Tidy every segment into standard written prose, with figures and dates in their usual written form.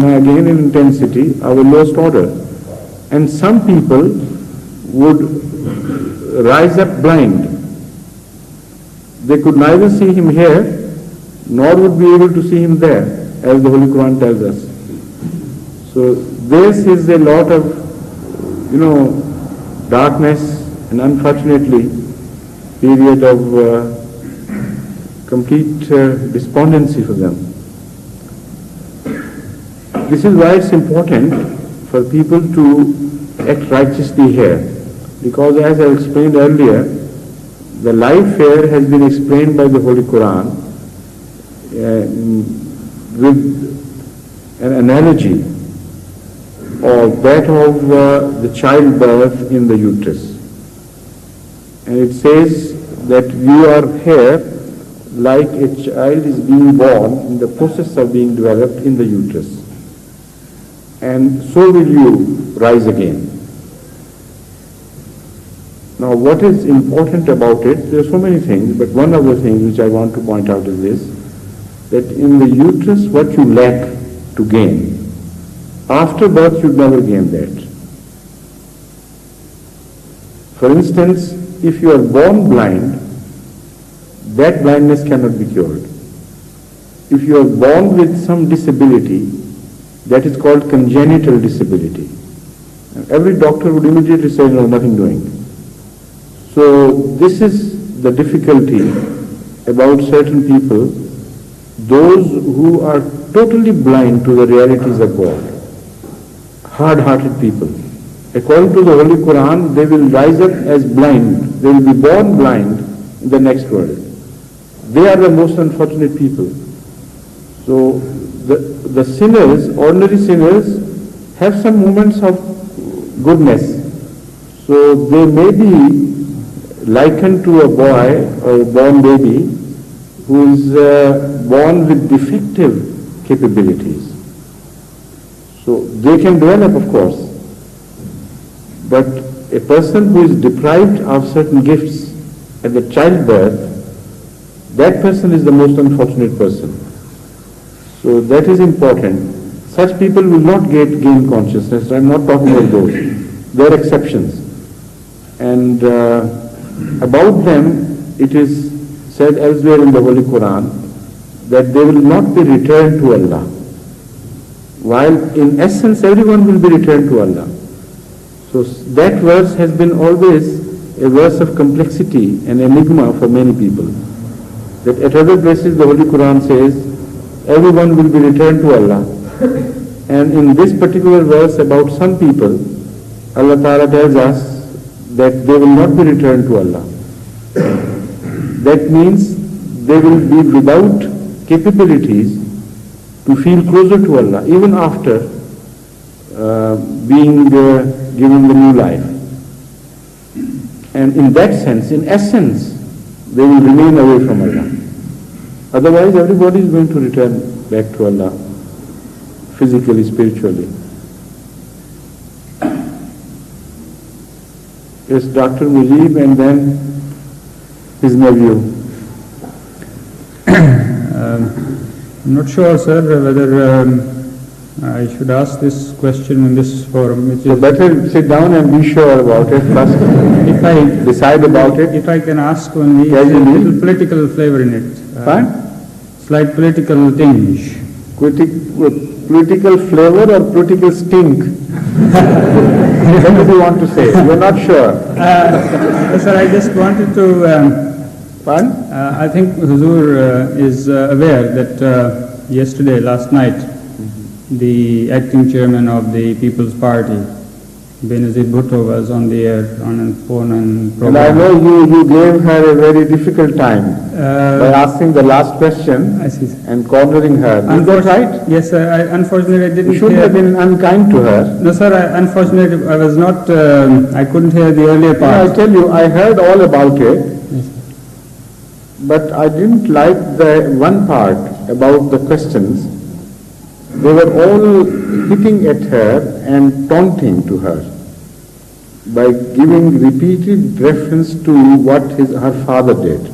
again in intensity, our lowest order. And some people would rise up blind. They could neither see him here, nor would be able to see him there, as the Holy Quran tells us. So this is a lot of, darkness, and unfortunately, period of complete despondency for them. This is why it's important for people to act righteously here, because as I explained earlier, the life here has been explained by the Holy Quran with an analogy of that of the childbirth in the uterus. And it says that you are here like a child is being born in the process of being developed in the uterus. And so will you rise again. Now what is important about it, there are so many things, but one of the things which I want to point out is this, that in the uterus what you lack to gain, after birth you never gain that. For instance, if you are born blind, that blindness cannot be cured. If you are born with some disability, that is called congenital disability. And every doctor would immediately say, no, nothing doing. So this is the difficulty about certain people, those who are totally blind to the realities of God, hard-hearted people. According to the Holy Quran, they will rise up as blind. They will be born blind in the next world. They are the most unfortunate people. So the sinners, ordinary sinners, have some moments of goodness. So they may be likened to a boy or a born baby who is born with defective capabilities. So they can develop, of course. But a person who is deprived of certain gifts at the childbirth, that person is the most unfortunate person. So that is important. Such people will not gain consciousness. I am not talking about those. They are exceptions. And about them, it is said elsewhere in the Holy Quran that they will not be returned to Allah. While in essence everyone will be returned to Allah. So that verse has been always a verse of complexity and enigma for many people. That at other places the Holy Quran says everyone will be returned to Allah. And in this particular verse about some people, Allah Ta'ala tells us that they will not be returned to Allah. That means they will be without capabilities to feel closer to Allah, even after being given the new life. And in that sense, in essence, they will remain away from Allah. Otherwise, everybody is going to return back to Allah, physically, spiritually. Yes, Dr. Mujib, and then his nephew. I'm not sure, sir, whether I should ask this question in this forum. So better sit down and be sure about it first. If I decide about it. If I can ask only, a little political flavor in it. Fine? Slight political tinge. Political flavor or political stink? What do you want to say? You're not sure. Sir, I just wanted to... Fine? I think Huzur is aware that last night, the acting chairman of the People's Party, Benazir Bhutto, was on the air on a phone and program. And I know you gave her a very difficult time by asking the last question and cornering her. Is that right? Yes, sir. Unfortunately, I didn't. You should have been unkind to her. No, sir. Unfortunately, I was not. I couldn't hear the earlier part. No, I tell you, I heard all about it. Yes. But I didn't like the one part about the questions. They were all hitting at her and taunting to her by giving repeated reference to what her father did.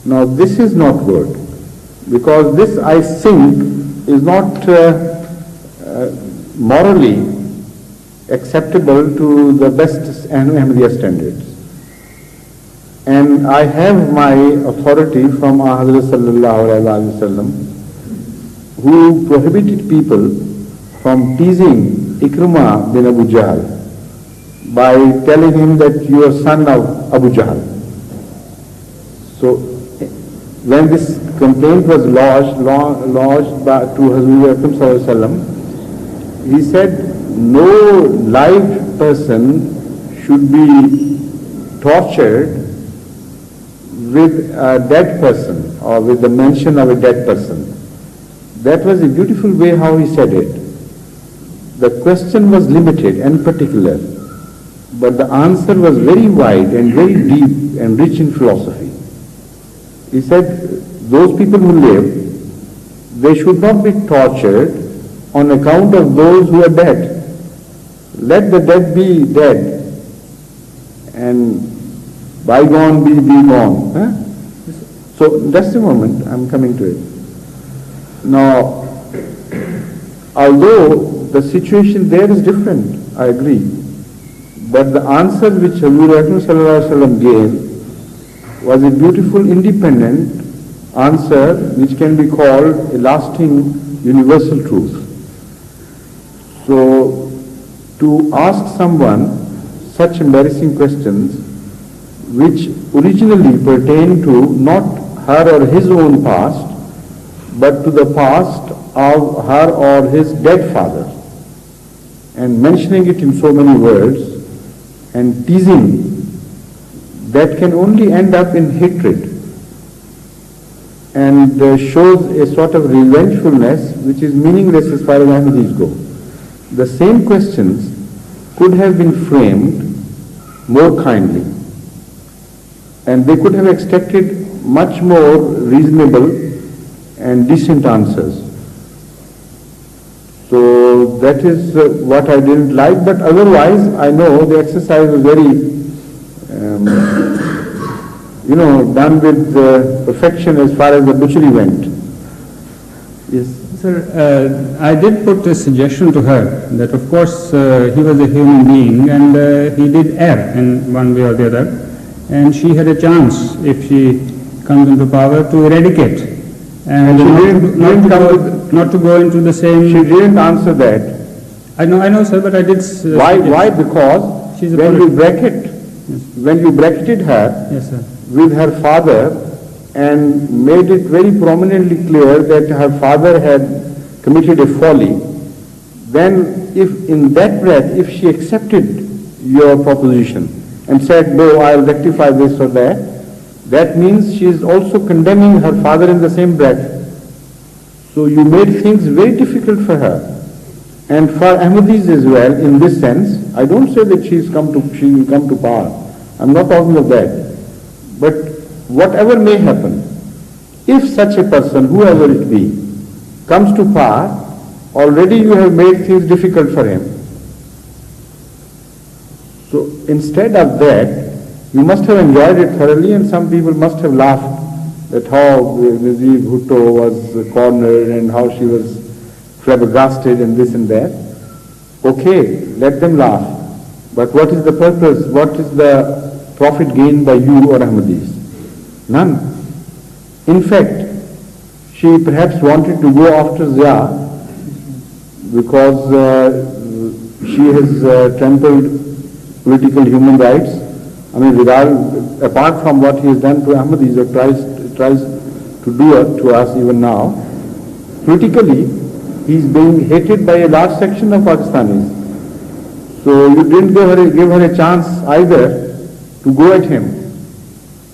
Now this is not good, because this, I think, is not morally acceptable to the best Ahmadiyya standards. And I have my authority from Hazrat Sallallahu Alaihi Wasallam, who prohibited people from teasing Ikrimah bin Abu Jahl by telling him that you are son of Abu Jahl. So when this complaint was lodged to Hazrat Akram Sallallahu Alaihi Wasallam, he said no live person should be tortured with a dead person or with the mention of a dead person. That was a beautiful way how he said it. The question was limited and particular, but the answer was very wide and very deep and rich in philosophy. He said, those people who live, they should not be tortured on account of those who are dead. Let the dead be dead and bygone be gone. Huh? So just a moment, I'm coming to it. Now, although the situation there is different, I agree, but the answer which Hazrat Akram Sallallahu Alaihi Wasallam gave was a beautiful, independent answer which can be called a lasting, universal truth. So, to ask someone such embarrassing questions which originally pertain to not her or his own past, but to the past of her or his dead father, and mentioning it in so many words and teasing, that can only end up in hatred and shows a sort of revengefulness which is meaningless as far as Ahmadis go. The same questions could have been framed more kindly, and they could have extracted much more reasonable and decent answers. So that is what I didn't like, but otherwise I know the exercise was very, done with perfection as far as the butchery went. Yes. Sir, I did put a suggestion to her that of course he was a human being and he did err in one way or the other, and she had a chance, if she comes into power, to eradicate and not to go into the same. She didn't answer that. I know, sir, but I did. Why? Because when you bracketed her, yes, sir, with her father and made it very prominently clear that her father had committed a folly, then if in that breath, if she accepted your proposition and said, no, I'll rectify this or that, that means she is also condemning her father in the same breath. So you made things very difficult for her. And for Ahmadis as well, in this sense, I don't say that she will come to power. I'm not talking of that. But whatever may happen, if such a person, whoever it be, comes to power, already you have made things difficult for him. So instead of that, you must have enjoyed it thoroughly, and some people must have laughed at how Nazir Bhutto was cornered and how she was flabbergasted and this and that. Okay, let them laugh. But what is the purpose? What is the profit gained by you or Ahmadis? None. In fact, she perhaps wanted to go after Zia because she has trampled political human rights. I mean, apart from what he has done to Ahmadis or tries to do to us even now, politically he is being hated by a large section of Pakistanis. So you didn't give her a chance either to go at him,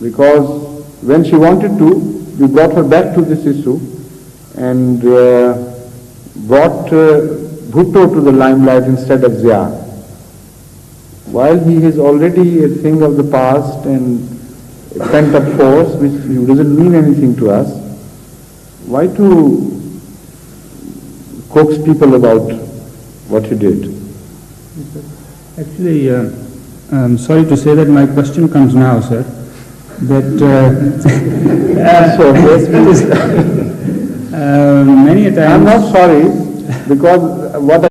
because when she wanted to, you brought her back to this issue and brought Bhutto to the limelight instead of Zia. While he is already a thing of the past and a pent-up force which doesn't mean anything to us, why to coax people about what he did? Actually, I'm sorry to say that my question comes now, sir. That many a time. I'm not sorry, because what